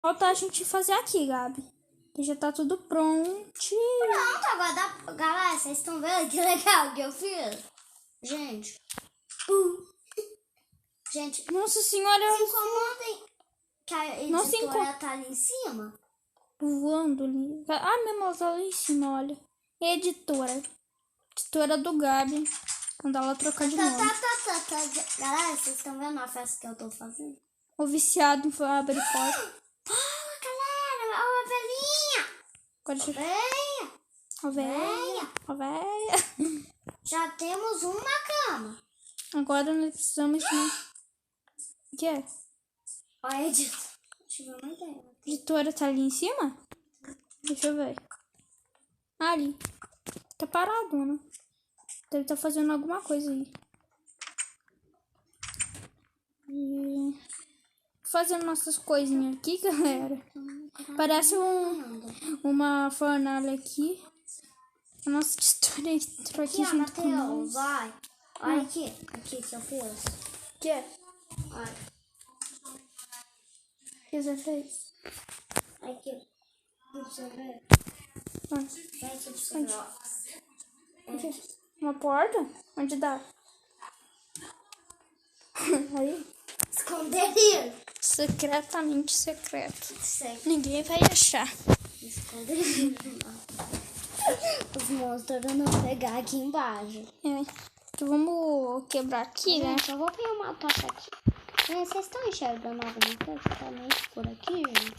Falta a gente fazer aqui, Gabi. Que já tá tudo pronto. Pronto, agora dá... Galera, vocês estão vendo que legal que eu fiz? Gente. Gente, Nossa senhora. se incomodem que a Não se editora tá ali em cima. Voando ali. Ah, mesmo, ela tá lá em cima, olha. Editora. Editora do Gabi. Quando ela trocar de nome. Galera, vocês estão vendo a festa que eu tô fazendo? O viciado em abrir porta. Galera, ó a velhinha. Agora já... Velhinha. Ó, véia. Ó, véia. Já temos uma cama. Agora nós precisamos de... O que é? Ó, editora. Tive uma ideia. A editora tá ali em cima? Deixa eu ver. Ali. Tá parado, né? Deve estar fazendo alguma coisa aí. E... fazendo nossas coisinhas aqui, galera. Parece uma fornalha aqui. A nossa editora entrou aqui junto com nós. Vai. Olha aqui. Aqui que eu fiz. O que é? Olha. O que você fez? Aqui. Pra você ver. Ah. Vem aqui pra você ver, ó. Aqui. Uma porta? Onde dá? Aí. Esconderijo. Secretamente secreto. Sei. Ninguém vai achar. Esconderijo. Os monstros não pegar aqui embaixo. É. Então vamos quebrar aqui, né? Gente, eu vou pegar uma tocha aqui. Gente, vocês estão enxergando alguma coisa? Tá meio escuro aqui, gente.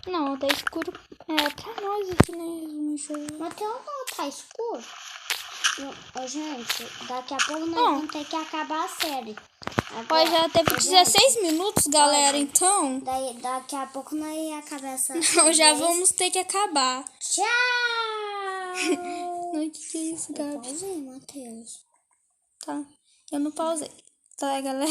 Não, tá escuro. É pra nós aqui, né? Mateus, não tá escuro? Gente, daqui a pouco nós vamos ter que acabar a série. Agora, já teve 16 minutos, galera, então. Daqui a pouco nós ia acabar essa Não, já vamos ter que acabar. Tchau! Não, que é isso, Gabi? Pausei, Matheus. Tá, eu não pausei. Tá, galera?